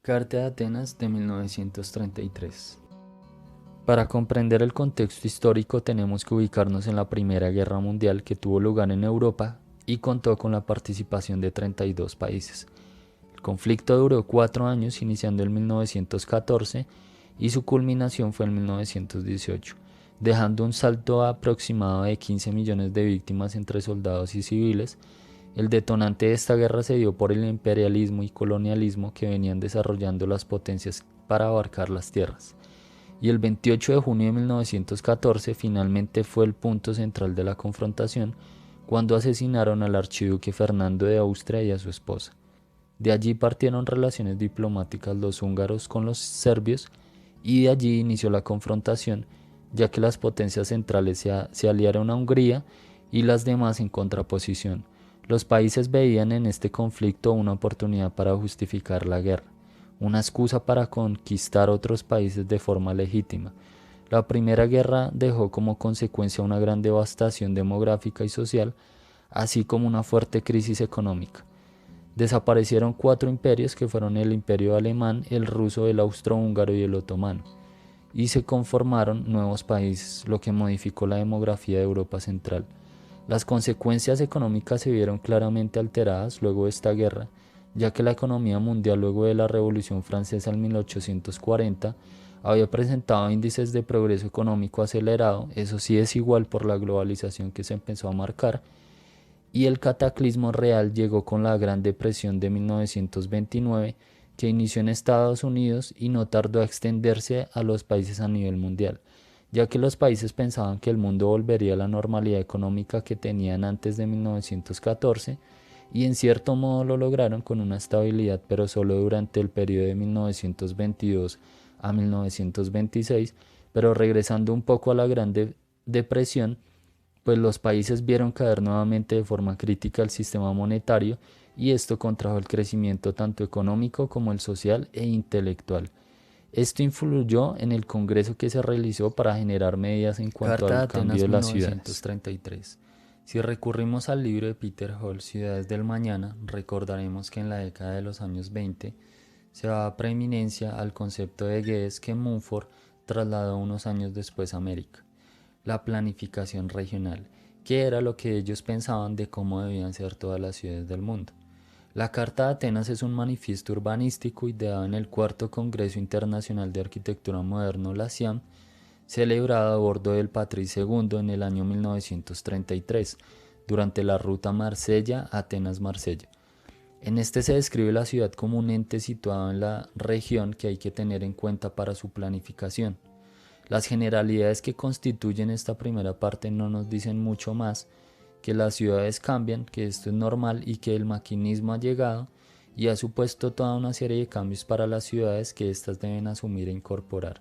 Carta de Atenas de 1933. Para comprender el contexto histórico tenemos que ubicarnos en la Primera Guerra Mundial que tuvo lugar en Europa y contó con la participación de 32 países. El conflicto duró 4 años, iniciando en 1914 y su culminación fue en 1918, dejando un salto aproximado de 15 millones de víctimas entre soldados y civiles. El detonante de esta guerra se dio por el imperialismo y colonialismo que venían desarrollando las potencias para abarcar las tierras. Y el 28 de junio de 1914 finalmente fue el punto central de la confrontación, cuando asesinaron al archiduque Fernando de Austria y a su esposa. De allí partieron relaciones diplomáticas los húngaros con los serbios y de allí inició la confrontación, ya que las potencias centrales se aliaron a Hungría y las demás en contraposición. Los países veían en este conflicto una oportunidad para justificar la guerra, una excusa para conquistar otros países de forma legítima. La Primera Guerra dejó como consecuencia una gran devastación demográfica y social, así como una fuerte crisis económica. Desaparecieron 4 imperios que fueron el imperio alemán, el ruso, el austrohúngaro y el otomano, y se conformaron nuevos países, lo que modificó la demografía de Europa Central. Las consecuencias económicas se vieron claramente alteradas luego de esta guerra, ya que la economía mundial luego de la Revolución Francesa en 1840 había presentado índices de progreso económico acelerado, eso sí es igual por la globalización que se empezó a marcar, y el cataclismo real llegó con la Gran Depresión de 1929, que inició en Estados Unidos y no tardó a extenderse a los países a nivel mundial, ya que los países pensaban que el mundo volvería a la normalidad económica que tenían antes de 1914, y en cierto modo lo lograron con una estabilidad, pero solo durante el periodo de 1922 a 1926, pero regresando un poco a la Gran Depresión, pues los países vieron caer nuevamente de forma crítica el sistema monetario y esto contrajo el crecimiento tanto económico como el social e intelectual. Esto influyó en el congreso que se realizó para generar medidas en cuanto Carta de al cambio Atenas de las ciudades. 1933. Si recurrimos al libro de Peter Hall, Ciudades del Mañana, recordaremos que en la década de los años 20 se daba preeminencia al concepto de Guedes que Mumford trasladó unos años después a América: la planificación regional, que era lo que ellos pensaban de cómo debían ser todas las ciudades del mundo. La Carta de Atenas es un manifiesto urbanístico ideado en el Cuarto Congreso Internacional de Arquitectura Moderno, la CIAM, celebrado a bordo del Patrice segundo en el año 1933, durante la ruta Marsella-Atenas-Marsella. En este se describe la ciudad como un ente situado en la región que hay que tener en cuenta para su planificación. Las generalidades que constituyen esta primera parte no nos dicen mucho más que las ciudades cambian, que esto es normal y que el maquinismo ha llegado y ha supuesto toda una serie de cambios para las ciudades que éstas deben asumir e incorporar.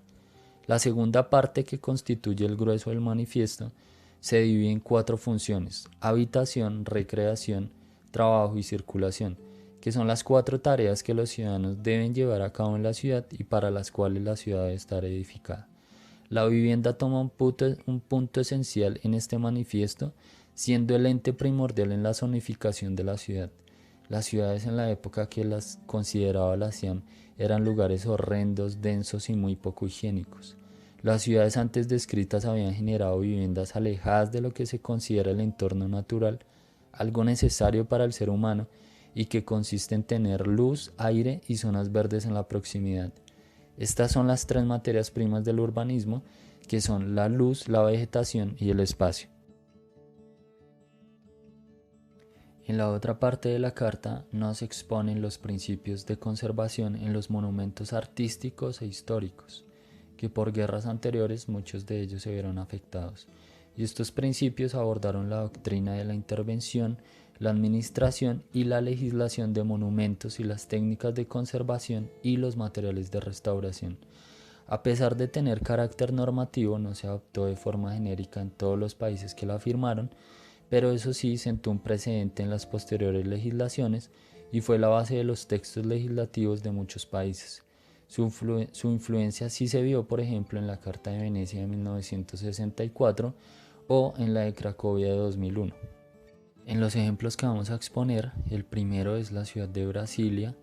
La segunda parte, que constituye el grueso del manifiesto, se divide en 4 funciones: habitación, recreación, trabajo y circulación, que son las 4 tareas que los ciudadanos deben llevar a cabo en la ciudad y para las cuales la ciudad debe estar edificada. La vivienda toma un punto esencial en este manifiesto, siendo el ente primordial en la zonificación de la ciudad. Las ciudades en la época que las consideraba la CIAM eran lugares horrendos, densos y muy poco higiénicos. Las ciudades antes descritas habían generado viviendas alejadas de lo que se considera el entorno natural, algo necesario para el ser humano y que consiste en tener luz, aire y zonas verdes en la proximidad. Estas son las 3 materias primas del urbanismo, que son la luz, la vegetación y el espacio. En la otra parte de la carta nos exponen los principios de conservación en los monumentos artísticos e históricos, que por guerras anteriores muchos de ellos se vieron afectados. Y estos principios abordaron la doctrina de la intervención, la administración y la legislación de monumentos y las técnicas de conservación y los materiales de restauración. A pesar de tener carácter normativo, no se adoptó de forma genérica en todos los países que la firmaron, pero eso sí sentó un precedente en las posteriores legislaciones y fue la base de los textos legislativos de muchos países. Su influencia sí se vio, por ejemplo, en la Carta de Venecia de 1964 o en la de Cracovia de 2001. En los ejemplos que vamos a exponer, el primero es la ciudad de Brasilia,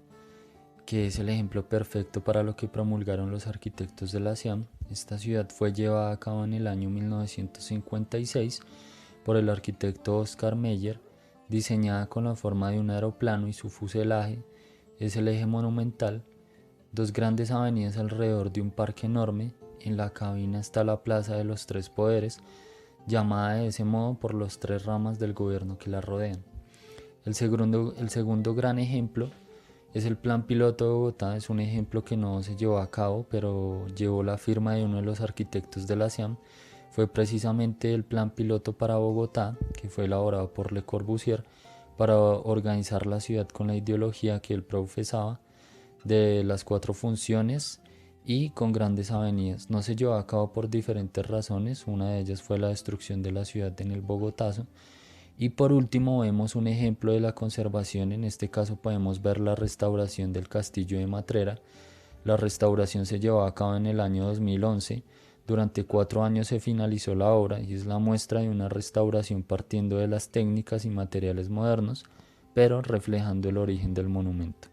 que es el ejemplo perfecto para lo que promulgaron los arquitectos de la SIAM. Esta ciudad fue llevada a cabo en el año 1956 por el arquitecto Oscar Meyer, diseñada con la forma de un aeroplano y su fuselaje es el eje monumental, dos grandes avenidas alrededor de un parque enorme. En la cabina está la Plaza de los Tres Poderes, llamada de ese modo por las tres ramas del gobierno que la rodean. El segundo gran ejemplo es el Plan Piloto de Bogotá. Es un ejemplo que no se llevó a cabo, pero llevó la firma de uno de los arquitectos de la SIAM. Fue precisamente el Plan Piloto para Bogotá, que fue elaborado por Le Corbusier para organizar la ciudad con la ideología que él profesaba de las cuatro funciones y con grandes avenidas. No se llevó a cabo por diferentes razones, una de ellas fue la destrucción de la ciudad en el Bogotazo. Y por último vemos un ejemplo de la conservación. En este caso podemos ver la restauración del castillo de Matrera. La restauración se llevó a cabo en el año 2011. Durante 4 años se finalizó la obra y es la muestra de una restauración partiendo de las técnicas y materiales modernos, pero reflejando el origen del monumento.